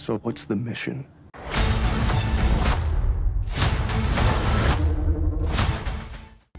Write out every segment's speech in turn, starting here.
So what's the mission?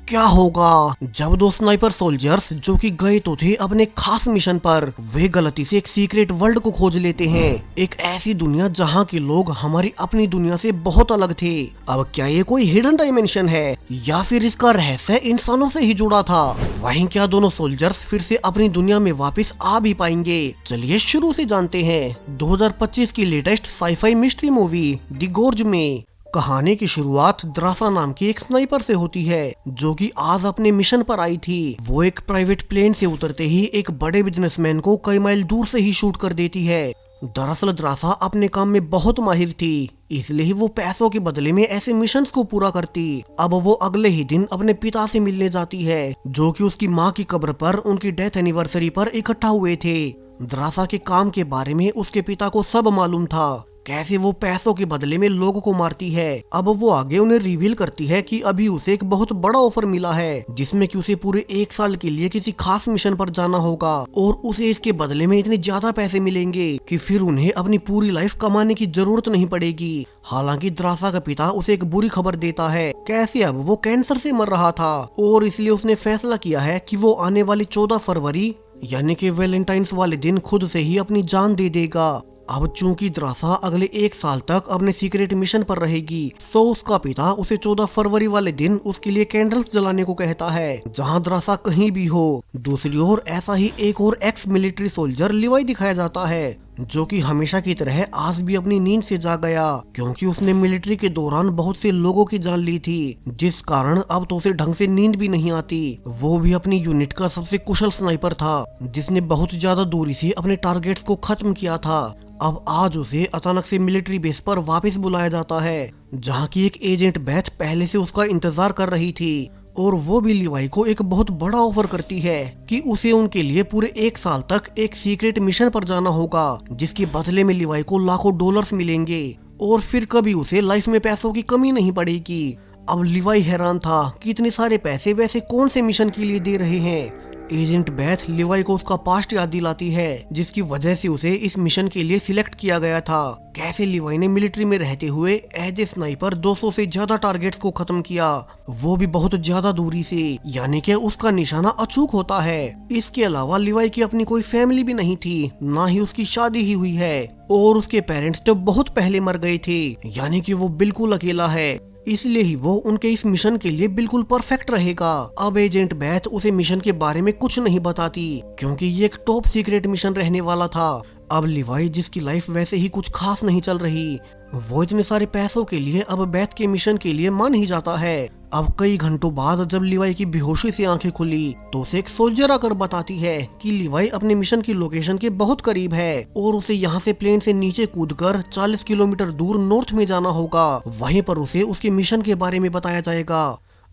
क्या होगा जब दो स्नाइपर सोल्जर्स जो कि गए तो थे अपने खास मिशन पर, वे गलती से एक सीक्रेट वर्ल्ड को खोज लेते हैं। एक ऐसी दुनिया जहां के लोग हमारी अपनी दुनिया से बहुत अलग थे। अब क्या ये कोई हिडन डायमेंशन है या फिर इसका रहस्य इंसानों से ही जुड़ा था? वहीं क्या दोनों सोल्जर्स फिर से अपनी दुनिया में वापस आ भी पाएंगे? चलिए शुरू से जानते हैं 2025 की latest scifi mystery movie The Gorge में। कहानी की शुरुआत द्रासा नाम की एक स्नाइपर से होती है जो कि आज अपने मिशन पर आई थी। वो एक प्राइवेट प्लेन से उतरते ही एक बड़े बिजनेसमैन को कई माइल दूर से ही शूट कर देती है। दरअसल द्रासा अपने काम में बहुत माहिर थी, इसलिए ही वो पैसों के बदले में ऐसे मिशंस को पूरा करती। अब वो अगले ही दिन अपने पिता से मिलने जाती है जो कि उसकी माँ की कब्र पर उनकी डेथ एनिवर्सरी पर इकट्ठा हुए थे। द्रासा के काम के बारे में उसके पिता को सब मालूम था, कैसे वो पैसों के बदले में लोगों को मारती है। अब वो आगे उन्हें रिवील करती है कि अभी उसे एक बहुत बड़ा ऑफर मिला है जिसमें कि उसे पूरे 1 साल के लिए किसी खास मिशन पर जाना होगा और उसे इसके बदले में इतने ज्यादा पैसे मिलेंगे कि फिर उन्हें अपनी पूरी लाइफ कमाने की जरूरत नहीं पड़ेगी। हालांकि द्रासा का पिता उसे एक बुरी खबर देता है, कैसे अब वो कैंसर से मर रहा था और इसलिए उसने फैसला किया है कि वो आने वाली 14 फरवरी यानी कि वैलेंटाइंस वाले दिन खुद से ही अपनी जान दे देगा। अब चूंकि द्रासा अगले 1 साल तक अपने सीक्रेट मिशन पर रहेगी, तो उसका पिता उसे 14 फरवरी वाले दिन उसके लिए कैंडल्स जलाने को कहता है जहां द्रासा कहीं भी हो। दूसरी ओर ऐसा ही एक और एक्स मिलिट्री सोल्जर लिवाई दिखाया जाता है जो कि हमेशा की तरह आज भी अपनी नींद से जाग गया, क्योंकि उसने मिलिट्री के दौरान बहुत से लोगों की जान ली थी, जिस कारण अब तो उसे ढंग से नींद भी नहीं आती। वो भी अपनी यूनिट का सबसे कुशल स्नाइपर था जिसने बहुत ज्यादा दूरी से अपने टारगेट्स को खत्म किया था। अब आज उसे अचानक से मिलिट्री बेस पर वापस बुलाया जाता है जहाँ की एक एजेंट बेथ पहले से उसका इंतजार कर रही थी और वो भी लिवाई को एक बहुत बड़ा ऑफर करती है कि उसे उनके लिए पूरे 1 साल तक एक सीक्रेट मिशन पर जाना होगा जिसके बदले में लिवाई को लाखों डॉलर्स मिलेंगे और फिर कभी उसे लाइफ में पैसों की कमी नहीं पड़ेगी। अब लिवाई हैरान था कि इतने सारे पैसे वैसे कौन से मिशन के लिए दे रहे हैं। एजेंट बेथ लिवाई को उसका पास्ट याद दिलाती है जिसकी वजह से उसे इस मिशन के लिए सिलेक्ट किया गया था। कैसे लिवाई ने मिलिट्री में रहते हुए एज ए स्नाइपर 200 से ज्यादा टारगेट्स को खत्म किया, वो भी बहुत ज्यादा दूरी से, यानी कि उसका निशाना अचूक होता है। इसके अलावा लिवाई की अपनी कोई फैमिली भी नहीं थी, ना ही उसकी शादी ही हुई है और उसके पेरेंट्स तो बहुत पहले मर गए थे, यानी कि वो बिल्कुल अकेला है। इसलिए ही वो उनके इस मिशन के लिए बिल्कुल परफेक्ट रहेगा। अब एजेंट बेथ उसे मिशन के बारे में कुछ नहीं बताती क्योंकि ये एक टॉप सीक्रेट मिशन रहने वाला था। अब लिवाई जिसकी लाइफ वैसे ही कुछ खास नहीं चल रही, वो इतने सारे पैसों के लिए अब बेथ के मिशन के लिए मान ही जाता है। अब कई घंटों बाद जब लिवाई की बेहोशी से आंखें खुली तो उसे एक सोल्जर आकर बताती है कि लिवाई अपने मिशन की लोकेशन के बहुत करीब है और उसे यहाँ से प्लेन से नीचे कूदकर 40 किलोमीटर दूर नॉर्थ में जाना होगा। वहीं पर उसे उसके मिशन के बारे में बताया जाएगा।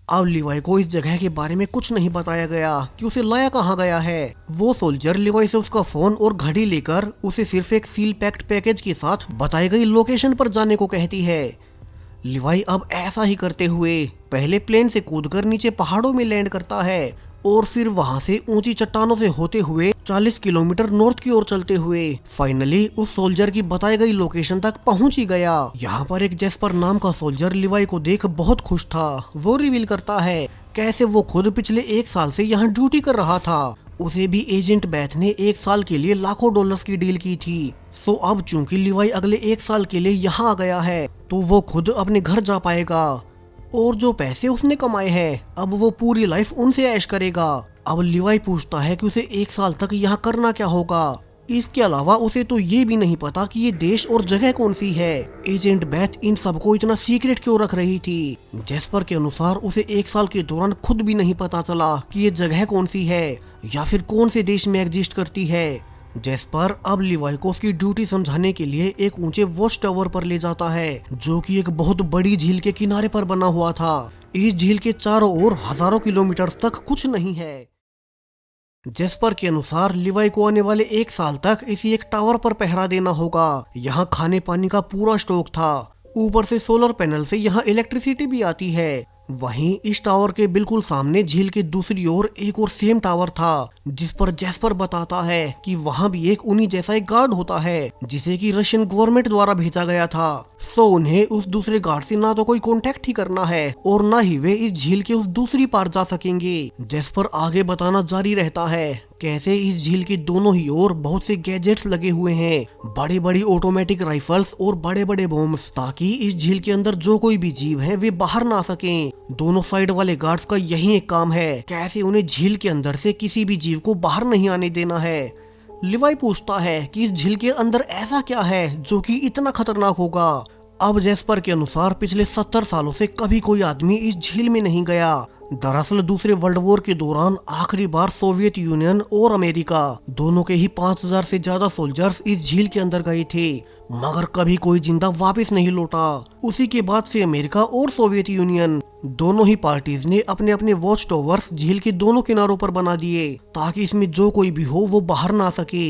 अब लिवाई को इस जगह के बारे में कुछ नहीं बताया गया कि उसे लाया कहाँ गया है। वो सोल्जर लिवाई से उसका फोन और घड़ी लेकर उसे सिर्फ एक सील पैक्ड पैकेज के साथ बताई गई लोकेशन पर जाने को कहती है। लिवाई अब ऐसा ही करते हुए पहले प्लेन से कूदकर नीचे पहाड़ों में लैंड करता है और फिर वहां से ऊंची चट्टानों से होते हुए 40 किलोमीटर नॉर्थ की ओर चलते हुए फाइनली उस सोल्जर की बताई गई लोकेशन तक पहुंच ही गया। यहाँ पर एक जेस्पर नाम का सोल्जर लिवाई को देख बहुत खुश था। वो रिवील करता है कैसे वो खुद पिछले 1 साल से यहाँ ड्यूटी कर रहा था। उसे भी एजेंट बेथ ने 1 साल के लिए लाखों डॉलर्स की डील की थी। सो अब चूंकि लिवाई अगले 1 साल के लिए यहाँ आ गया है तो वो खुद अपने घर जा पाएगा और जो पैसे उसने कमाए हैं अब वो पूरी लाइफ उनसे ऐश करेगा। अब लिवाई पूछता है कि उसे 1 साल तक यहाँ करना क्या होगा। इसके अलावा उसे तो ये भी नहीं पता कि ये देश और जगह कौन सी है। एजेंट बेथ इन सबको इतना सीक्रेट क्यों रख रही थी? जेस्पर के अनुसार उसे 1 साल के दौरान खुद भी नहीं पता चला कि ये जगह कौन सी है या फिर कौन से देश में एग्जिस्ट करती है। जेस्पर अब लिवाई को उसकी ड्यूटी समझाने के लिए एक ऊंचे वॉच टावर पर ले जाता है जो कि एक बहुत बड़ी झील के किनारे पर बना हुआ था। इस झील के चारों ओर हजारों किलोमीटर तक कुछ नहीं है। जेस्पर के अनुसार लिवाई को आने वाले 1 साल तक इसी एक टावर पर पहरा देना होगा। यहाँ खाने पानी का पूरा स्टॉक था, ऊपर से सोलर पैनल से यहाँ इलेक्ट्रिसिटी भी आती है। वहीं इस टावर के बिल्कुल सामने झील के दूसरी ओर एक और सेम टावर था जिस पर जैस्पर बताता है कि वहाँ भी एक उन्हीं जैसा एक गार्ड होता है जिसे कि रशियन गवर्नमेंट द्वारा भेजा गया था। सो उन्हें उस दूसरे गार्ड से ना तो कोई कांटेक्ट ही करना है और ना ही वे इस झील के उस दूसरी पार जा सकेंगे। जैस्पर आगे बताना जारी रहता है कैसे इस झील के दोनों ही ओर बहुत से गैजेट्स लगे हुए हैं, बड़ी बड़ी ऑटोमेटिक राइफल्स और बड़े बड़े बॉम्ब्स, ताकि इस झील के अंदर जो कोई भी जीव है वे बाहर ना सकें। दोनों साइड वाले गार्ड्स का यही एक काम है कैसे उन्हें झील के अंदर से किसी भी जीव को बाहर नहीं आने देना है। लिवाई पूछता है कि इस झील के अंदर ऐसा क्या है जो कि इतना खतरनाक होगा। अब जैस्पर के अनुसार पिछले 70 सालों से कभी कोई आदमी इस झील में नहीं गया। दरअसल दूसरे वर्ल्ड वॉर के दौरान आखिरी बार सोवियत यूनियन और अमेरिका दोनों के ही 5000 से ज्यादा सोल्जर्स इस झील के अंदर गए थे, मगर कभी कोई जिंदा वापस नहीं लौटा। उसी के बाद से अमेरिका और सोवियत यूनियन दोनों ही पार्टीज ने अपने अपने वॉच टावर्स झील के दोनों किनारों पर बना दिए ताकि इसमें जो कोई भी हो वो बाहर ना सके।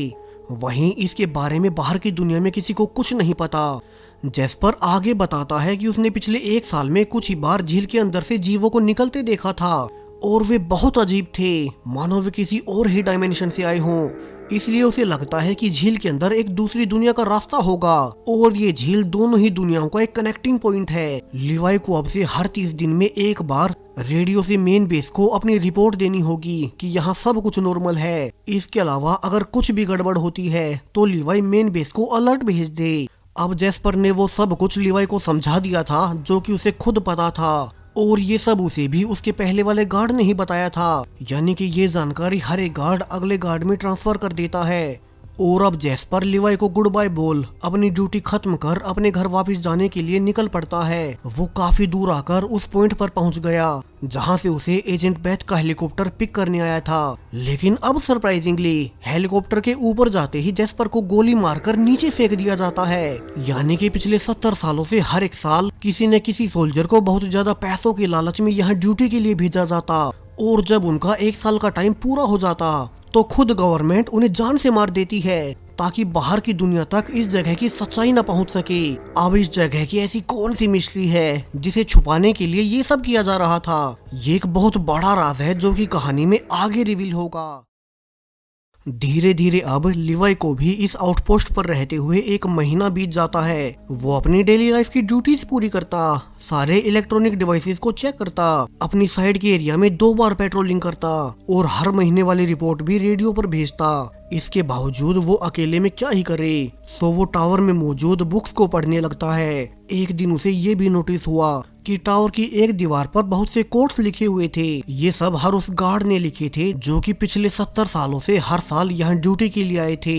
वहीं इसके बारे में बाहर की दुनिया में किसी को कुछ नहीं पता। जैस्पर आगे बताता है कि उसने पिछले 1 साल में कुछ ही बार झील के अंदर से जीवों को निकलते देखा था और वे बहुत अजीब थे, मानो वे किसी और ही डायमेंशन से आए हों। इसलिए उसे लगता है कि झील के अंदर एक दूसरी दुनिया का रास्ता होगा और ये झील दोनों ही दुनियाओं का एक कनेक्टिंग पॉइंट है। लिवाई को अब से हर 30 दिन में एक बार रेडियो से मेन बेस को अपनी रिपोर्ट देनी होगी कि यहाँ सब कुछ नॉर्मल है। इसके अलावा अगर कुछ भी गड़बड़ होती है तो लिवाई मेन बेस को अलर्ट भेज दे। अब जैस्पर ने वो सब कुछ लिवाई को समझा दिया था जो कि उसे खुद पता था और ये सब उसे भी उसके पहले वाले गार्ड ने ही बताया था, यानी कि ये जानकारी हर एक गार्ड अगले गार्ड में ट्रांसफर कर देता है। और अब जैस्पर लिवाई को गुड बाय बोल अपनी ड्यूटी खत्म कर अपने घर वापस जाने के लिए निकल पड़ता है। वो काफी दूर आकर उस पॉइंट पर पहुंच गया जहां से उसे एजेंट बेथ का हेलीकॉप्टर पिक करने आया था। लेकिन अब सरप्राइजिंगली हेलीकॉप्टर के ऊपर जाते ही जैस्पर को गोली मारकर नीचे फेंक दिया जाता है। यानी कि पिछले 70 सालों से हर एक साल किसी न किसी सोल्जर को बहुत ज्यादा पैसों के लालच में यहाँ ड्यूटी के लिए भेजा जाता और जब उनका 1 साल का टाइम पूरा हो जाता तो खुद गवर्नमेंट उन्हें जान से मार देती है ताकि बाहर की दुनिया तक इस जगह की सच्चाई न पहुंच सके। अब इस जगह की ऐसी कौन सी मिस्ट्री है जिसे छुपाने के लिए ये सब किया जा रहा था? ये एक बहुत बड़ा राज है जो कि कहानी में आगे रिवील होगा। धीरे धीरे अब लिवाई को भी इस आउटपोस्ट पर रहते हुए 1 महीना बीत जाता है। वो अपनी डेली लाइफ की ड्यूटीज पूरी करता, सारे इलेक्ट्रॉनिक डिवाइसेस को चेक करता, अपनी साइड के एरिया में 2 बार पेट्रोलिंग करता और हर महीने वाली रिपोर्ट भी रेडियो पर भेजता। इसके बावजूद वो अकेले में क्या ही करे, तो वो टावर में मौजूद बुक्स को पढ़ने लगता है। एक दिन उसे ये भी नोटिस हुआ कि टावर की एक दीवार पर बहुत से कोट्स लिखे हुए थे। ये सब हर उस गार्ड ने लिखे थे जो कि पिछले 70 सालों से हर साल यहाँ ड्यूटी के लिए आए थे।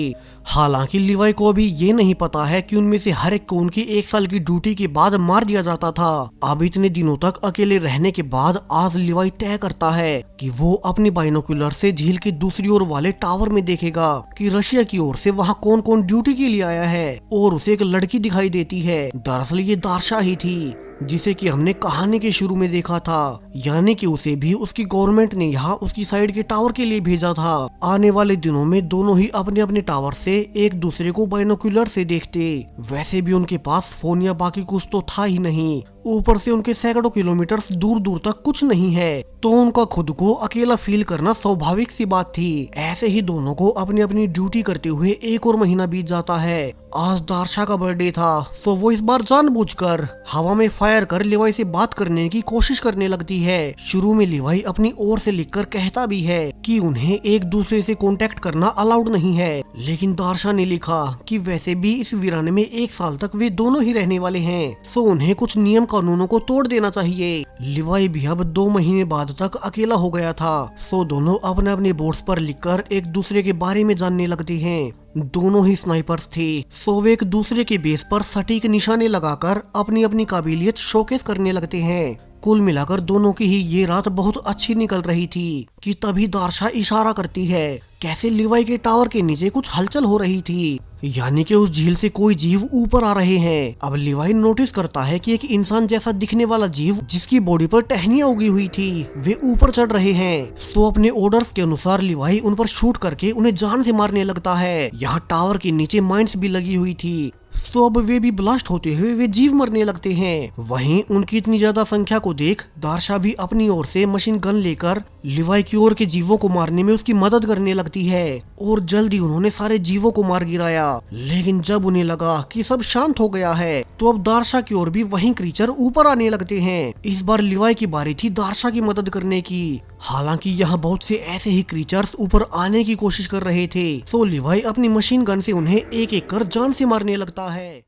हालांकि लिवाई को अभी ये नहीं पता है कि उनमें से हर एक को उनकी 1 साल की ड्यूटी के बाद मार दिया जाता था। अब इतने दिनों तक अकेले रहने के बाद आज लिवाई तय करता है कि वो अपनी बाइनोकुलर से झील की दूसरी ओर वाले टावर में देखेगा कि रशिया की ओर से वहाँ कौन कौन ड्यूटी के लिए आया है। और उसे एक लड़की दिखाई देती है, दरअसल ये दारशा ही थी जिसे कि हमने कहानी के शुरू में देखा था। यानी कि उसे भी उसकी गवर्नमेंट ने यहाँ उसकी साइड के टावर के लिए भेजा था। आने वाले दिनों में दोनों ही अपने अपने टावर से एक दूसरे को बाइनोकुलर से देखते। वैसे भी उनके पास फोन या बाकी कुछ तो था ही नहीं, ऊपर से उनके सैकड़ों किलोमीटर दूर दूर तक कुछ नहीं है, तो उनका खुद को अकेला फील करना स्वाभाविक सी बात थी। ऐसे ही दोनों को अपनी अपनी ड्यूटी करते हुए 1 और महीना बीत जाता है। आज दारशा का बर्थडे था, तो वो इस बार जानबूझकर हवा में फायर कर लिवाई से बात करने की कोशिश करने लगती है। शुरू में लिवाई अपनी ओर से लिखकर कहता भी है कि उन्हें एक दूसरे से कांटेक्ट करना अलाउड नहीं है, लेकिन दारशा ने लिखा कि वैसे भी इस वीराने में 1 साल तक वे दोनों ही रहने वाले हैं, तो उन्हें कुछ नियम कानूनों को तोड़ देना चाहिए। लिवाई भी अब 2 महीने बाद तक अकेला हो गया था, सो दोनों अपने अपने बोर्ड्स पर लिखकर एक दूसरे के बारे में जानने लगते हैं। दोनों ही स्नाइपर्स थे, सो वे एक दूसरे के बेस पर सटीक निशाने लगाकर अपनी अपनी काबिलियत शोकेस करने लगते हैं। कुल मिलाकर दोनों की ही ये रात बहुत अच्छी निकल रही थी कि तभी दारशा इशारा करती है कैसे लिवाई के टावर के नीचे कुछ हलचल हो रही थी, यानी कि उस झील से कोई जीव ऊपर आ रहे हैं। अब लिवाई नोटिस करता है कि एक इंसान जैसा दिखने वाला जीव जिसकी बॉडी पर टहनियां उगी हुई थी वे ऊपर चढ़ रहे हैं। तो अपने ऑर्डर्स के अनुसार लिवाई उन पर शूट करके उन्हें जान से मारने लगता है। यहाँ टावर के नीचे माइंस भी लगी हुई थी तो अब वे भी ब्लास्ट होते हुए वे जीव मरने लगते हैं। वहीं उनकी इतनी ज्यादा संख्या को देख दार्शा भी अपनी ओर से मशीन गन लेकर लिवाई की ओर के जीवों को मारने में उसकी मदद करने लगती है और जल्दी उन्होंने सारे जीवों को मार गिराया। लेकिन जब उन्हें लगा कि सब शांत हो गया है तो अब दार्शा की ओर भी वही क्रीचर ऊपर आने लगते हैं। इस बार लिवाई की बारी थी दार्शा की मदद करने की। हालांकि यहाँ बहुत से ऐसे ही क्रीचर्स ऊपर आने की कोशिश कर रहे थे, तो लिवाई अपनी मशीन गन से उन्हें एक एक कर जान से मारने लगता है।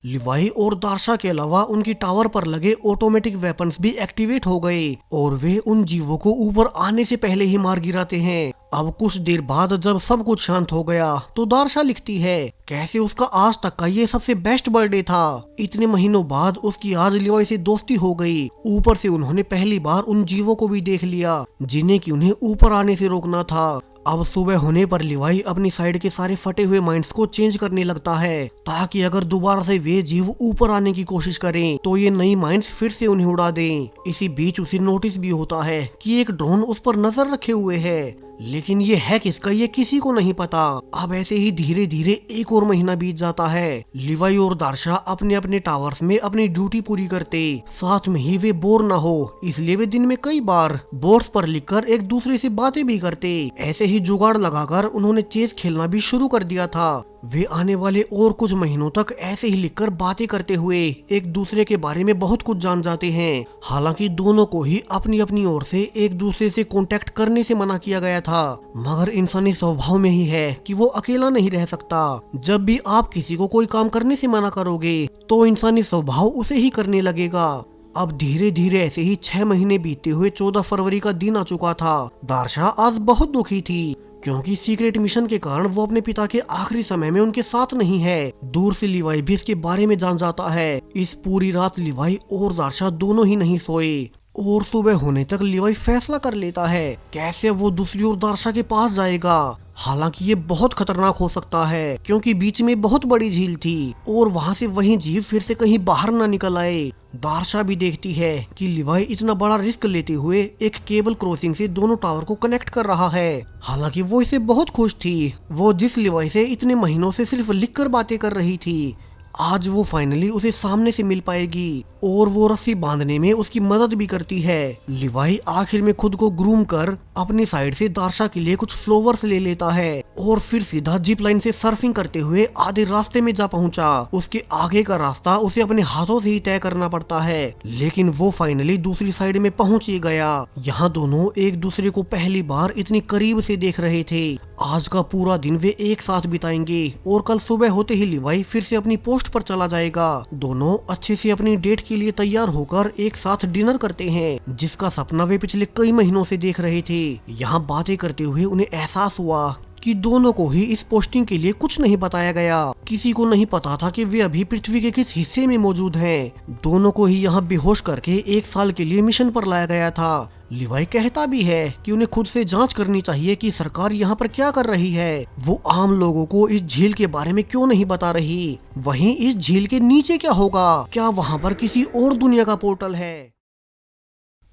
लिवाई और दार्शा के अलावा उनकी टावर पर लगे ऑटोमेटिक वेपन्स भी एक्टिवेट हो गए और वे उन जीवों को ऊपर आने से पहले ही मार गिराते हैं। अब कुछ देर बाद जब सब कुछ शांत हो गया तो दार्शा लिखती है कैसे उसका आज तक का ये सबसे बेस्ट बर्थडे था। इतने महीनों बाद उसकी आज लिवाई से दोस्ती हो गई। ऊपर से उन्होंने पहली बार उन जीवों को भी देख लिया जिन्हें कि उन्हें ऊपर आने से रोकना था। अब सुबह होने पर लिवाई अपनी साइड के सारे फटे हुए माइंड्स को चेंज करने लगता है ताकि अगर दोबारा से वे जीव ऊपर आने की कोशिश करें तो ये नई माइंड्स फिर से उन्हें उड़ा दें। इसी बीच उसे नोटिस भी होता है कि एक ड्रोन उस पर नजर रखे हुए है, लेकिन ये है किसका ये किसी को नहीं पता। अब ऐसे ही धीरे धीरे एक और महीना बीत जाता है। लिवाई और दार्शा अपने अपने टावर्स में अपनी ड्यूटी पूरी करते, साथ में ही वे बोर ना हो इसलिए वे दिन में कई बार बोर्ड्स पर लिखकर एक दूसरे से बातें भी करते। ऐसे ही जुगाड़ लगाकर उन्होंने चेस खेलना भी शुरू कर दिया था। वे आने वाले और कुछ महीनों तक ऐसे ही लिखकर बातें करते हुए एक दूसरे के बारे में बहुत कुछ जान जाते हैं। हालांकि दोनों को ही अपनी अपनी ओर से एक दूसरे से कांटेक्ट करने से मना किया गया था, मगर इंसानी स्वभाव में ही है कि वो अकेला नहीं रह सकता। जब भी आप किसी को कोई काम करने से मना करोगे तो इंसानी स्वभाव उसे ही करने लगेगा। अब धीरे धीरे ऐसे ही 6 महीने बीतते हुए 14 फरवरी का दिन आ चुका था। दार्शा आज बहुत दुखी थी क्योंकि सीक्रेट मिशन के कारण वो अपने पिता के आखिरी समय में उनके साथ नहीं है। दूर से लिवाई भी इसके बारे में जान जाता है। इस पूरी रात लिवाई और दार्शा दोनों ही नहीं सोए और सुबह होने तक लिवाई फैसला कर लेता है कैसे वो दूसरी ओर दार्शा के पास जाएगा। हालांकि ये बहुत खतरनाक हो सकता है क्योंकि बीच में बहुत बड़ी झील थी और वहाँ से वही जीव फिर से कहीं बाहर ना निकल आए। दार्शा भी देखती है कि लिवाई इतना बड़ा रिस्क लेते हुए एक केबल क्रॉसिंग से दोनों टावर को कनेक्ट कर रहा है। हालांकि वो इसे बहुत खुश थी। वो जिस लिवाई से इतने महीनों से सिर्फ लिखकर बातें कर रही थी, आज वो फाइनली उसे सामने से मिल पाएगी और वो रस्सी बांधने में उसकी मदद भी करती है। लिवाई आखिर में खुद को ग्रूम कर अपनी साइड से दार्शा के लिए कुछ फ्लोवर्स ले लेता है और फिर सीधा जिप लाइन से सर्फिंग करते हुए आधे रास्ते में जा पहुंचा। उसके आगे का रास्ता उसे अपने हाथों से ही तय करना पड़ता है, लेकिन वो फाइनली दूसरी साइड में पहुंच ही गया। यहाँ दोनों एक दूसरे को पहली बार इतनी करीब से देख रहे थे। आज का पूरा दिन वे एक साथ बिताएंगे और कल सुबह होते ही लिवाई फिर से अपनी पोस्ट पर चला जाएगा। दोनों अच्छे से अपनी डेट के लिए तैयार होकर एक साथ डिनर करते हैं, जिसका सपना वे पिछले कई महीनों से देख रहे थे। यहाँ बातें करते हुए उन्हें एहसास हुआ कि दोनों को ही इस पोस्टिंग के लिए कुछ नहीं बताया गया। किसी को नहीं पता था कि वे अभी पृथ्वी के किस हिस्से में मौजूद हैं। दोनों को ही यहाँ बेहोश करके 1 साल के लिए मिशन पर लाया गया था। लिवाई कहता भी है कि उन्हें खुद से जांच करनी चाहिए कि सरकार यहाँ पर क्या कर रही है। वो आम लोगों को इस झील के बारे में क्यों नहीं बता रही। वहीं इस झील के नीचे क्या होगा, क्या वहाँ पर किसी और दुनिया का पोर्टल है।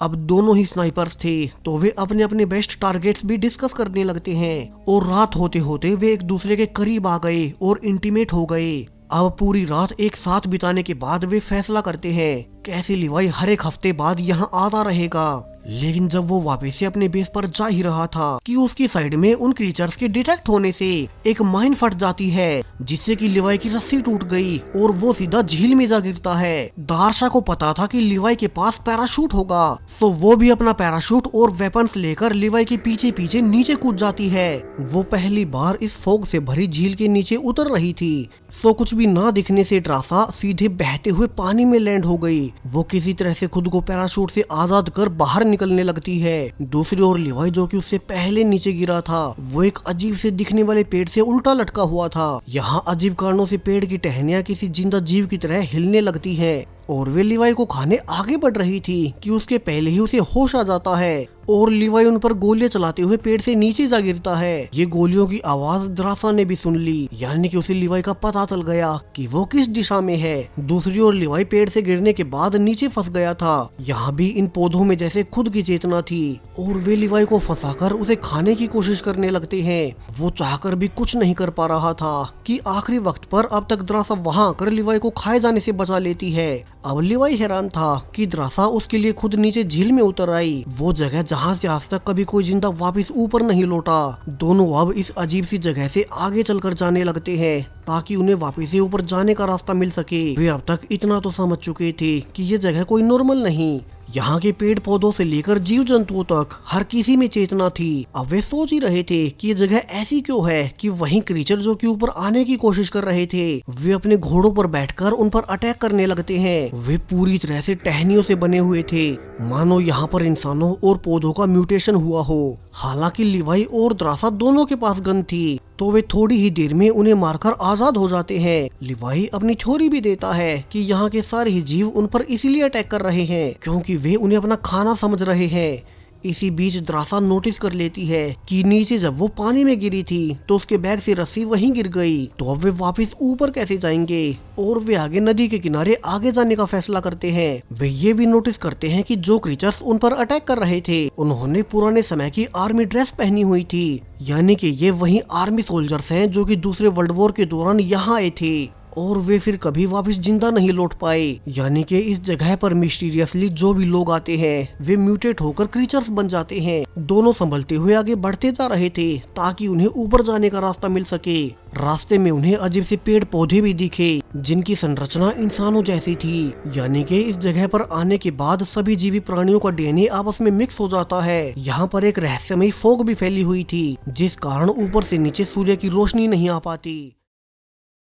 अब दोनों ही स्नाइपर्स थे तो वे अपने अपने बेस्ट टारगेट्स भी डिस्कस करने लगते हैं और रात होते होते वे एक दूसरे के करीब आ गए और इंटीमेट हो गए। अब पूरी रात एक साथ बिताने के बाद वे फैसला करते हैं कैसे लिवाई हर एक हफ्ते बाद यहाँ आता रहेगा। लेकिन जब वो वापस से अपने बेस पर जा ही रहा था कि उसकी साइड में उन क्रीचर्स के डिटेक्ट होने से एक माइन फट जाती है, जिससे कि लिवाई की रस्सी टूट गई और वो सीधा झील में जा गिरता है। दार्शा को पता था कि लिवाई के पास पैराशूट होगा, तो वो भी अपना पैराशूट और वेपन्स लेकर लिवाई के पीछे पीछे नीचे कूद जाती है। वो पहली बार इस फॉग से भरी झील के नीचे उतर रही थी, सो कुछ भी ना दिखने से ड्रासा सीधे बहते हुए पानी में लैंड हो गई। वो किसी तरह से खुद को पैराशूट से आजाद कर बाहर निकलने लगती है। दूसरी ओर लिवाई, जो कि उससे पहले नीचे गिरा था, वो एक अजीब से दिखने वाले पेड़ से उल्टा लटका हुआ था। यहाँ अजीब कारणों से पेड़ की टहनियाँ किसी जिंदा जीव की तरह हिलने लगती है और वे लिवाई को खाने आगे बढ़ रही थी कि उसके पहले ही उसे होश आ जाता है और लिवाई उन पर गोलियां चलाते हुए पेड़ से नीचे जा गिरता है। ये गोलियों की आवाज द्रासा ने भी सुन ली, यानी कि उसे लिवाई का पता चल गया कि वो किस दिशा में है। दूसरी ओर लिवाई पेड़ से गिरने के बाद नीचे फंस गया था। यहाँ भी इन पौधों में जैसे खुद की चेतना थी और वे लिवाई को फंसाकर उसे खाने की कोशिश करने लगते हैं। वो चाहकर भी कुछ नहीं कर पा रहा था कि आखिरी वक्त पर अब तक द्रासा वहाँ आकर लिवाई को खाए जाने से बचा लेती है। अब लिवाई हैरान था कि द्रासा उसके लिए खुद नीचे झील में उतर आई, वो जगह जहाँ से आज तक कभी कोई जिंदा वापस ऊपर नहीं लौटा। दोनों अब इस अजीब सी जगह से आगे चलकर जाने लगते हैं ताकि उन्हें वापस से ऊपर जाने का रास्ता मिल सके। वे अब तक इतना तो समझ चुके थे कि ये जगह कोई नॉर्मल नहीं, यहाँ के पेड़ पौधों से लेकर जीव जंतुओं तक हर किसी में चेतना थी। अब वे सोच ही रहे थे कि ये जगह ऐसी क्यों है कि वहीं क्रीचर जो कि ऊपर आने की कोशिश कर रहे थे, वे अपने घोड़ों पर बैठकर उन पर अटैक करने लगते हैं। वे पूरी तरह से टहनियों से बने हुए थे, मानो यहाँ पर इंसानों और पौधों का म्यूटेशन हुआ हो। हालांकि लिवाई और द्रासा दोनों के पास गन थी, तो वे थोड़ी ही देर में उन्हें मारकर आजाद हो जाते हैं। लिवाई अपनी छोरी भी देता है कि यहाँ के सारे ही जीव उन पर इसीलिए अटैक कर रहे हैं क्योंकि वे उन्हें अपना खाना समझ रहे हैं। इसी बीच द्रासा नोटिस कर लेती है कि नीचे जब वो पानी में गिरी थी तो उसके बैग से रस्सी वहीं गिर गई, तो अब वे वापस ऊपर कैसे जाएंगे। और वे आगे नदी के किनारे आगे जाने का फैसला करते हैं। वे ये भी नोटिस करते हैं कि जो क्रीचर्स उन पर अटैक कर रहे थे उन्होंने पुराने समय की आर्मी ड्रेस पहनी हुई थी, यानी कि ये वही आर्मी सोल्जर्स हैं जो कि दूसरे वर्ल्ड वॉर के दौरान यहाँ आए थे और वे फिर कभी वापस जिंदा नहीं लौट पाए। यानी कि इस जगह पर मिस्टीरियसली जो भी लोग आते हैं वे म्यूटेट होकर क्रीचर्स बन जाते हैं। दोनों संभलते हुए आगे बढ़ते जा रहे थे ताकि उन्हें ऊपर जाने का रास्ता मिल सके। रास्ते में उन्हें अजीब से पेड़ पौधे भी दिखे जिनकी संरचना इंसानों जैसी थी, यानी कि इस जगह पर आने के बाद सभी जीवी प्राणियों का डीएनए आपस में मिक्स हो जाता है। यहाँ पर एक रहस्यमयी फॉग भी फैली हुई थी जिस कारण ऊपर से नीचे सूर्य की रोशनी नहीं आ पाती।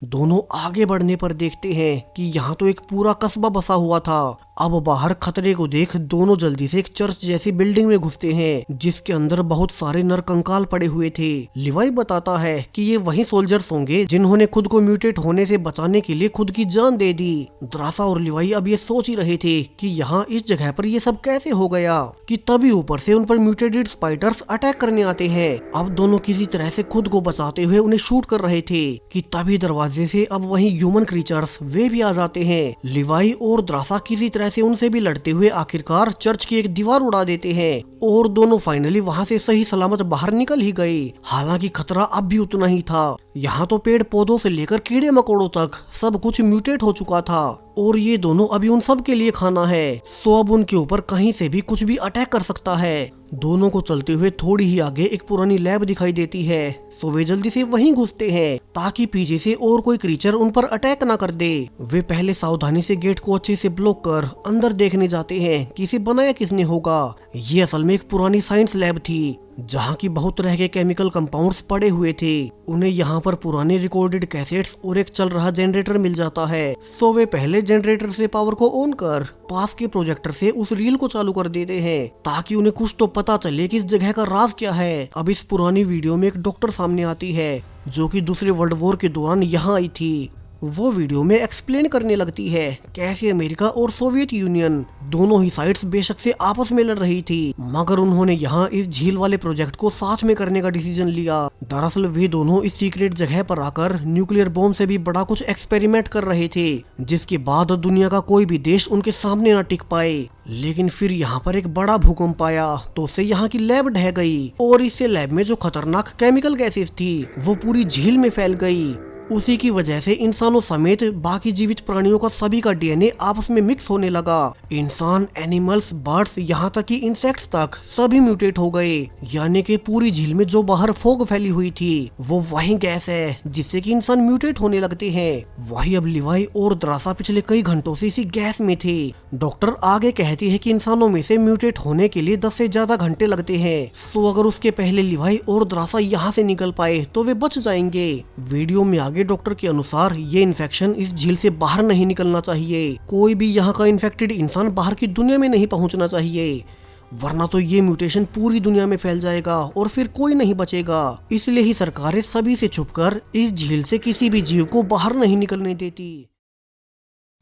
दोनों आगे बढ़ने पर देखते हैं कि यहाँ तो एक पूरा कस्बा बसा हुआ था। अब बाहर खतरे को देख दोनों जल्दी से एक चर्च जैसी बिल्डिंग में घुसते हैं जिसके अंदर बहुत सारे नरकंकाल पड़े हुए थे। लिवाई बताता है कि ये वही सोल्जर्स होंगे जिन्होंने खुद को म्यूटेट होने से बचाने के लिए खुद की जान दे दी। द्रासा और लिवाई अब ये सोच ही रहे थे कि यहाँ इस जगह पर ये सब कैसे हो गया कि तभी ऊपर से उन पर म्यूटेटेड स्पाइडर्स अटैक करने आते हैं। अब दोनों किसी तरह से खुद को बचाते हुए उन्हें शूट कर रहे थे कि तभी दरवाजे से अब वही ह्यूमन क्रीचर्स वे भी आ जाते हैं। लिवाई और द्रासा किसी तरह से उनसे भी लड़ते हुए आखिरकार चर्च की एक दीवार उड़ा देते हैं और दोनों फाइनली वहां से सही सलामत बाहर निकल ही गए। हालांकि खतरा अब भी उतना ही था। यहाँ तो पेड़ पौधों से लेकर कीड़े मकोड़ों तक सब कुछ म्यूटेट हो चुका था और ये दोनों अभी उन सब के लिए खाना है, तो अब उनके ऊपर कहीं से भी कुछ भी अटैक कर सकता है। दोनों को चलते हुए थोड़ी ही आगे एक पुरानी लैब दिखाई देती है, तो वे जल्दी से वहीं घुसते हैं ताकि पीछे से और कोई क्रीचर उन पर अटैक ना कर दे। वे पहले सावधानी से गेट को अच्छे से ब्लॉक कर अंदर देखने जाते हैं कि इसे बनाया किसने होगा। ये असल में एक पुरानी साइंस लैब थी जहाँ की बहुत तरह के केमिकल कंपाउंड्स पड़े हुए थे। उन्हें यहाँ पर पुराने रिकॉर्डेड कैसेट्स और एक चल रहा जनरेटर मिल जाता है, तो वे पहले जनरेटर से पावर को ऑन कर पास के प्रोजेक्टर से उस रील को चालू कर देते हैं ताकि उन्हें कुछ तो पता चले कि इस जगह का राज क्या है। अब इस पुरानी वीडियो में एक डॉक्टर सामने आती है जो कि दूसरे वर्ल्ड वॉर के दौरान यहाँ आई थी। वो वीडियो में एक्सप्लेन करने लगती है कैसे अमेरिका और सोवियत यूनियन दोनों ही साइड्स बेशक से आपस में लड़ रही थी, मगर उन्होंने यहाँ इस झील वाले प्रोजेक्ट को साथ में करने का डिसीजन लिया। दरअसल वे दोनों इस सीक्रेट जगह पर आकर न्यूक्लियर बॉम्ब से भी बड़ा कुछ एक्सपेरिमेंट कर रहे थे जिसके बाद दुनिया का कोई भी देश उनके सामने न टिक पाए। लेकिन फिर यहाँ पर एक बड़ा भूकंप आया तो उससे यहाँ की लैब ढह गई और इससे लैब में जो खतरनाक केमिकल गैसेस थी वो पूरी झील में फैल गई। उसी की वजह से इंसानों समेत बाकी जीवित प्राणियों का सभी का डीएनए आपस में मिक्स होने लगा। इंसान, एनिमल्स, बर्ड्स, यहाँ तक कि इंसेक्ट्स तक सभी म्यूटेट हो गए। यानी कि पूरी झील में जो बाहर फॉग फैली हुई थी वो वही गैस है जिससे कि इंसान म्यूटेट होने लगते हैं। वही अब लिवाई और द्रासा पिछले कई घंटों से इसी गैस में थे। डॉक्टर आगे कहती है कि इंसानों में से म्यूटेट होने के लिए 10 से ज्यादा घंटे लगते हैं, तो अगर उसके पहले लिवाई और द्रासा यहाँ से निकल पाए तो वे बच जाएंगे। वीडियो में आगे डॉक्टर के अनुसार ये इन्फेक्शन इस झील से बाहर नहीं निकलना चाहिए। कोई भी यहाँ का इन्फेक्टेड इंसान बाहर की दुनिया में नहीं पहुँचना चाहिए, वरना तो ये म्यूटेशन पूरी दुनिया में फैल जाएगा और फिर कोई नहीं बचेगा। इसलिए ही सरकारें सभी से छुपकर इस झील से किसी भी जीव को बाहर नहीं निकलने देती।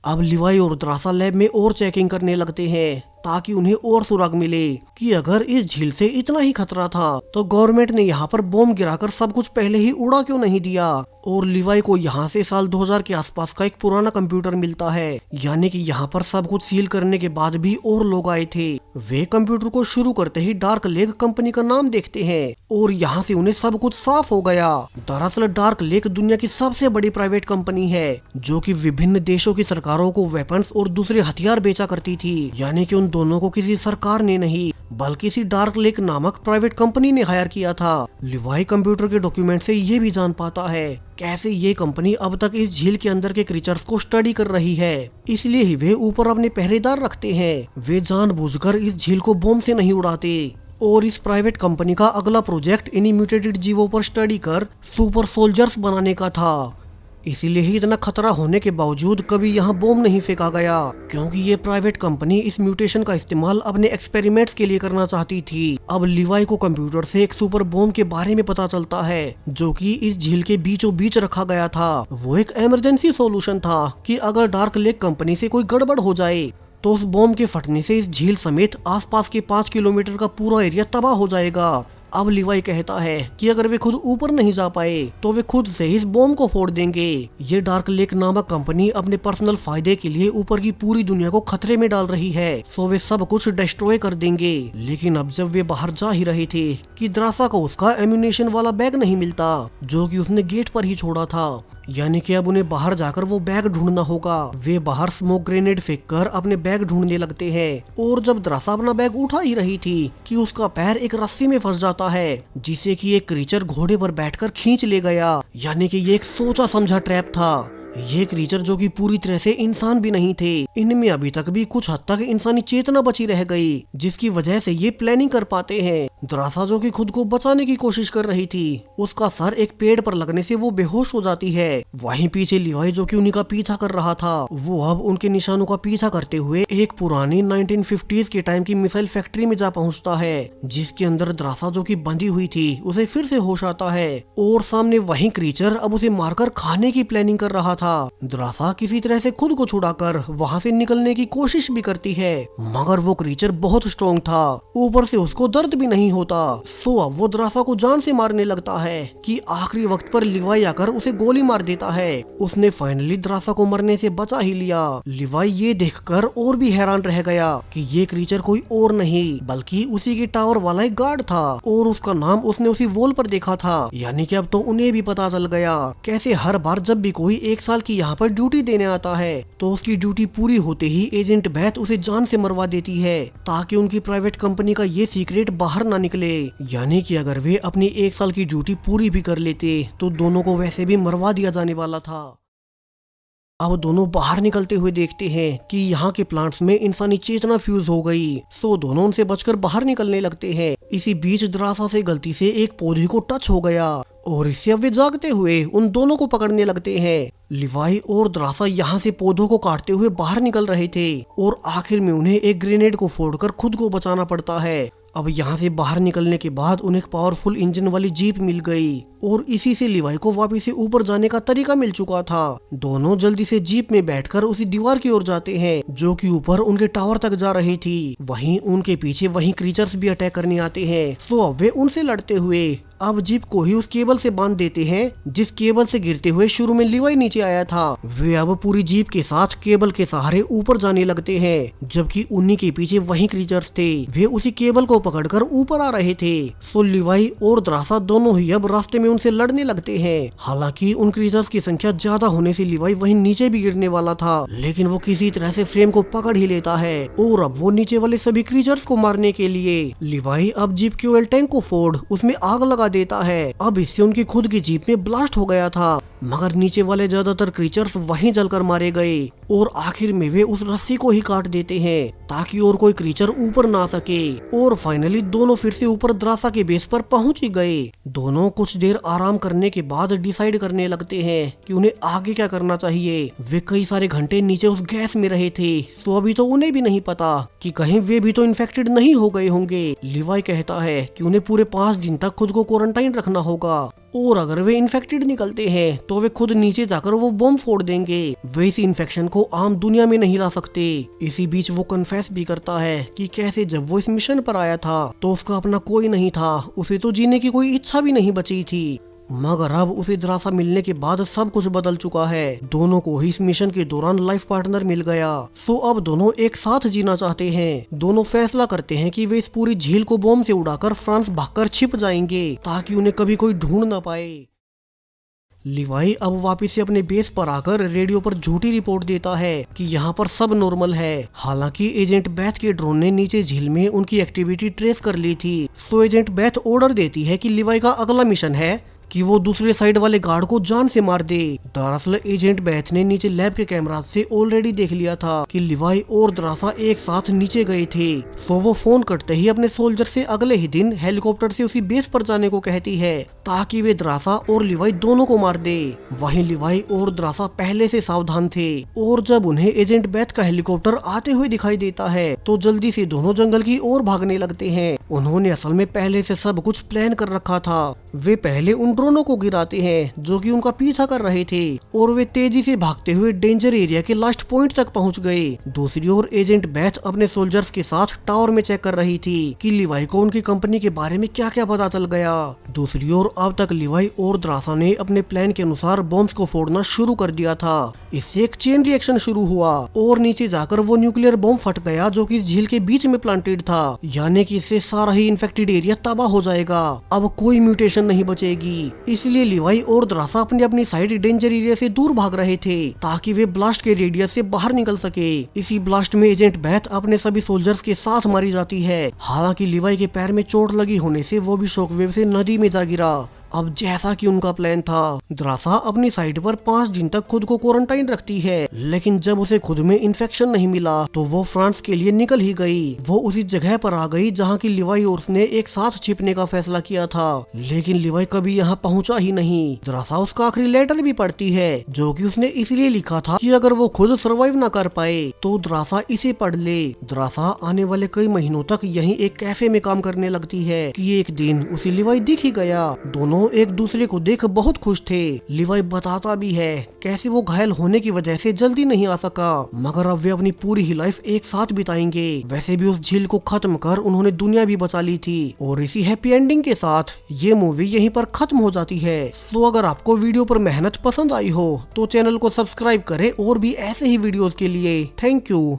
अब लिवाई और द्रासा लैब में और चेकिंग करने लगते हैं ताकि उन्हें और सुराग मिले कि अगर इस झील से इतना ही खतरा था तो गवर्नमेंट ने यहाँ पर बॉम्ब गिराकर सब कुछ पहले ही उड़ा क्यों नहीं दिया। और लिवाई को यहाँ से साल 2000 के आसपास का एक पुराना कंप्यूटर मिलता है, यानी कि यहाँ पर सब कुछ सील करने के बाद भी और लोग आए थे। वे कंप्यूटर को शुरू करते ही डार्क लेक कंपनी का नाम देखते हैं और यहाँ से उन्हें सब कुछ साफ हो गया। दरअसल डार्क लेक दुनिया की सबसे बड़ी प्राइवेट कंपनी है जो कि विभिन्न देशों की सरकारों को वेपन्स और दूसरे हथियार बेचा करती थी, यानी कि उन दोनों को किसी सरकार ने नहीं बल्कि इसी डार्क लेक नामक प्राइवेट कंपनी ने हायर किया था। लिवाई कंप्यूटर के डॉक्यूमेंट से ये भी जान पाता है कैसे ये कंपनी अब तक इस झील के अंदर के क्रीचर्स को स्टडी कर रही है, इसलिए ही वे ऊपर अपने पहरेदार रखते हैं। वे जानबूझकर इस झील को बॉम्ब से नहीं उड़ाते। और इस प्राइवेट कंपनी का अगला प्रोजेक्ट इन्हीं म्यूटेटेड जीवों पर स्टडी कर सुपर सोल्जर्स बनाने का था। इसीलिए ही इतना खतरा होने के बावजूद कभी यहाँ बॉम्ब नहीं फेंका गया, क्योंकि ये प्राइवेट कंपनी इस म्यूटेशन का इस्तेमाल अपने एक्सपेरिमेंट्स के लिए करना चाहती थी। अब लिवाई को कंप्यूटर से एक सुपर बॉम्ब के बारे में पता चलता है जो कि इस झील के बीचों बीच रखा गया था। वो एक इमरजेंसी सॉल्यूशन था कि अगर डार्क लेक कंपनी से कोई गड़बड़ हो जाए तो उस बॉम्ब के फटने से इस झील समेत आसपास के 5 किलोमीटर का पूरा एरिया तबाह हो जाएगा। अब लिवाई कहता है कि अगर वे खुद ऊपर नहीं जा पाए तो वे खुद से इस बॉम्ब को फोड़ देंगे। ये डार्क लेक नामक कंपनी अपने पर्सनल फायदे के लिए ऊपर की पूरी दुनिया को खतरे में डाल रही है, तो वे सब कुछ डिस्ट्रॉय कर देंगे। लेकिन अब जब वे बाहर जा ही रहे थे कि द्रासा को उसका एम्यूनेशन वाला बैग नहीं मिलता जो कि उसने गेट पर ही छोड़ा था, यानी कि अब उन्हें बाहर जाकर वो बैग ढूंढना होगा। वे बाहर स्मोक ग्रेनेड फेंककर अपने बैग ढूंढने लगते हैं और जब द्रासा अपना बैग उठा ही रही थी कि उसका पैर एक रस्सी में फंस जाता है जिसे कि एक क्रीचर घोड़े पर बैठकर खींच ले गया, यानी कि ये एक सोचा समझा ट्रैप था। ये क्रीचर जो कि पूरी तरह से इंसान भी नहीं थे, इनमें अभी तक भी कुछ हद तक इंसानी चेतना बची रह गई जिसकी वजह से ये प्लानिंग कर पाते हैं। द्रासा जो कि खुद को बचाने की कोशिश कर रही थी, उसका सर एक पेड़ पर लगने से वो बेहोश हो जाती है। वहीं पीछे लिवाई जो कि उन्हीं का पीछा कर रहा था, वो अब उनके निशानों का पीछा करते हुए एक पुरानी 1950s के टाइम की मिसाइल फैक्ट्री में जा पहुंचता है जिसके अंदर द्रासा जो कि बंधी हुई थी उसे फिर से होश आता है और सामने वही क्रीचर अब उसे मारकर खाने की प्लानिंग कर रहा था। द्रासा किसी तरह से खुद को छुड़ाकर वहां से निकलने की कोशिश भी करती है, मगर वो क्रीचर बहुत स्ट्रॉन्ग था, ऊपर से उसको दर्द भी नहीं होता। सो अब वो द्रासा को जान से मारने लगता है कि आखिरी वक्त पर लिवाई आकर उसे गोली मार देता है। उसने फाइनली द्रासा को मरने से बचा ही लिया। लिवाई ये देखकर और भी हैरान रह गया कि ये क्रीचर कोई और नहीं बल्कि उसी की टावर वाला एक गार्ड था और उसका नाम उसने उसी वॉल पर देखा था, यानी कि अब तो उन्हें भी पता चल गया कैसे हर बार जब भी कोई 1 साल की यहाँ पर ड्यूटी देने आता है तो उसकी ड्यूटी पूरी होते ही एजेंट बैथ उसे जान से मरवा देती है ताकि उनकी प्राइवेट कंपनी का ये सीक्रेट बाहर ना निकले। यानी कि अगर वे अपनी 1 साल की ड्यूटी पूरी भी कर लेते तो दोनों को वैसे भी मरवा दिया जाने वाला था। अब दोनों बाहर निकलते हुए देखते हैं कि यहाँ के प्लांट्स में इंसानी चेतना फ्यूज हो गई, सो दोनों उनसे बचकर बाहर निकलने लगते हैं। इसी बीच द्रासा से गलती से एक पौधे को टच हो गया और इससे अब वे जागते हुए उन दोनों को पकड़ने लगते हैं। लिवाई और द्रासा यहाँ से पौधों को काटते हुए बाहर निकल रहे थे और आखिर में उन्हें एक ग्रेनेड को फोड़कर खुद को बचाना पड़ता है। अब यहाँ से बाहर निकलने के बाद उन्हें एक पावरफुल इंजन वाली जीप मिल गई और इसी से लिवाई को वापस से ऊपर जाने का तरीका मिल चुका था। दोनों जल्दी से जीप में बैठकर उसी दीवार की ओर जाते हैं जो कि ऊपर उनके टावर तक जा रही थी। वहीं उनके पीछे वहीं क्रीचर्स भी अटैक करने आते हैं, सो अब वे उनसे लड़ते हुए अब जीप को ही उस केबल से बांध देते हैं जिस केबल से गिरते हुए शुरू में लिवाई नीचे आया था। वे अब पूरी जीप के साथ केबल के सहारे ऊपर जाने लगते हैं जबकि उन्हीं के पीछे वही क्रीचर्स थे, वे उसी केबल को पकड़कर ऊपर आ रहे थे। सो लिवाई और द्रासा दोनों ही अब रास्ते में उनसे लड़ने लगते हैं। हालांकि उन क्रीचर्स की संख्या ज्यादा होने से लिवाई वहीं नीचे भी गिरने वाला था, लेकिन वो किसी तरह से फ्रेम को पकड़ ही लेता है और अब वो नीचे वाले सभी क्रीचर्स को मारने के लिए लिवाई अब जीप के ऑयल टैंक को फोड़ उसमें आग लगा देता है। अब इससे उनकी खुद की जीप में ब्लास्ट हो गया था, मगर नीचे वाले ज्यादातर क्रीचर्स वहीं जलकर मारे गए और आखिर में वे उस रस्सी को ही काट देते हैं ताकि और कोई क्रीचर ऊपर ना सके। और फाइनली दोनों फिर से ऊपर द्रासा के बेस पर पहुंच ही गए। दोनों कुछ देर आराम करने के बाद डिसाइड करने लगते हैं कि उन्हें आगे क्या करना चाहिए। वे कई सारे घंटे नीचे उस गैस में रहे थे, तो अभी तो उन्हें भी नहीं पता कि कहीं वे भी तो इन्फेक्टेड नहीं हो गए होंगे। लिवाई कहता है कि उन्हें पूरे 5 दिन तक खुद को क्वारंटाइन रखना होगा और अगर वे इन्फेक्टेड निकलते हैं तो वे खुद नीचे जाकर वो बम फोड़ देंगे। वे इस इन्फेक्शन को आम दुनिया में नहीं ला सकते। इसी बीच वो कन्फेस भी करता है कि कैसे जब वो इस मिशन पर आया था तो उसका अपना कोई नहीं था, उसे तो जीने की कोई इच्छा भी नहीं बची थी। मगर अब उसे द्रासा मिलने के बाद सब कुछ बदल चुका है। दोनों को ही इस मिशन के दौरान लाइफ पार्टनर मिल गया। सो अब दोनों एक साथ जीना चाहते हैं। दोनों फैसला करते हैं कि वे इस पूरी झील को बम से उड़ाकर फ्रांस भागकर छिप जाएंगे ताकि उन्हें कभी कोई ढूंढ ना पाए। लिवाई अब वापस से अपने बेस पर आकर रेडियो पर झूठी रिपोर्ट देता है कि यहाँ पर सब नॉर्मल है। हालांकि एजेंट बैथ के ड्रोन ने नीचे झील में उनकी एक्टिविटी ट्रेस कर ली थी। सो एजेंट बैथ ऑर्डर देती है कि लिवाई का अगला मिशन है कि वो दूसरे साइड वाले गार्ड को जान से मार दे। दरअसल एजेंट बैथ ने नीचे लैब के कैमरा से ऑलरेडी देख लिया था कि लिवाई और द्रासा एक साथ नीचे गए थे। तो वो फोन करते ही अपने सोल्जर से अगले ही दिन हेलीकॉप्टर से उसी बेस पर जाने को कहती है ताकि वे द्रासा और लिवाई दोनों को मार दे। वहीं लिवाई और द्रासा पहले से सावधान थे और जब उन्हें एजेंट बैथ का हेलीकॉप्टर आते हुए दिखाई देता है तो जल्दी से दोनों जंगल की ओर भागने लगते हैं। उन्होंने असल में पहले से सब कुछ प्लान कर रखा था। वे पहले उन ड्रोनों को गिराते हैं जो कि उनका पीछा कर रहे थे और वे तेजी से भागते हुए डेंजर एरिया के लास्ट पॉइंट तक पहुंच गए। दूसरी ओर एजेंट बैथ अपने सोल्जर्स के साथ टावर में चेक कर रही थी कि लिवाई को उनकी कंपनी के बारे में क्या क्या पता चल गया। दूसरी ओर अब तक लिवाई और द्रासा ने अपने प्लान के अनुसार बॉम्ब्स को फोड़ना शुरू कर दिया था। इससे एक चेन रिएक्शन शुरू हुआ और नीचे जाकर वो न्यूक्लियर बॉम्ब फट गया जो कि इस झील के बीच में प्लांटेड था। यानी कि इससे सारा ही इन्फेक्टेड एरिया तबाह हो जाएगा। अब कोई म्यूटेशन नहीं बचेगी। इसलिए लिवाई और द्रासा अपनी अपनी साइड डेंजर एरिया से दूर भाग रहे थे ताकि वे ब्लास्ट के रेडियस से बाहर निकल सके। इसी ब्लास्ट में एजेंट बैथ अपने सभी सोल्जर्स के साथ मारी जाती है। हालांकि लिवाई के पैर में चोट लगी होने से वो भी शॉकवेव से नदी में जा गिरा। अब जैसा कि उनका प्लान था, द्रासा अपनी साइड पर 5 दिन तक खुद को क्वारंटाइन रखती है, लेकिन जब उसे खुद में इन्फेक्शन नहीं मिला तो वो फ्रांस के लिए निकल ही गई। वो उसी जगह पर आ गई जहाँ की लिवाई और उसने एक साथ छिपने का फैसला किया था, लेकिन लिवाई कभी यहाँ पहुँचा ही नहीं। द्रासा उसका आखिरी लेटर भी पढ़ती है जो कि उसने इसलिए लिखा था कि अगर वो खुद सर्वाइव ना कर पाए तो द्रासा इसे पढ़ ले। द्रासा आने वाले कई महीनों तक यहीं एक कैफे में काम करने लगती है कि एक दिन उसे लिवाई दिख ही गया। दोनों एक दूसरे को देख बहुत खुश थे। लिवाई बताता भी है कैसे वो घायल होने की वजह से जल्दी नहीं आ सका, मगर अब वे अपनी पूरी ही लाइफ एक साथ बिताएंगे। वैसे भी उस झील को खत्म कर उन्होंने दुनिया भी बचा ली थी। और इसी हैप्पी एंडिंग के साथ ये मूवी यहीं पर खत्म हो जाती है। तो अगर आपको वीडियो पर मेहनत पसंद आई हो तो चैनल को सब्सक्राइब करें और भी ऐसे ही वीडियोस के लिए। Thank you.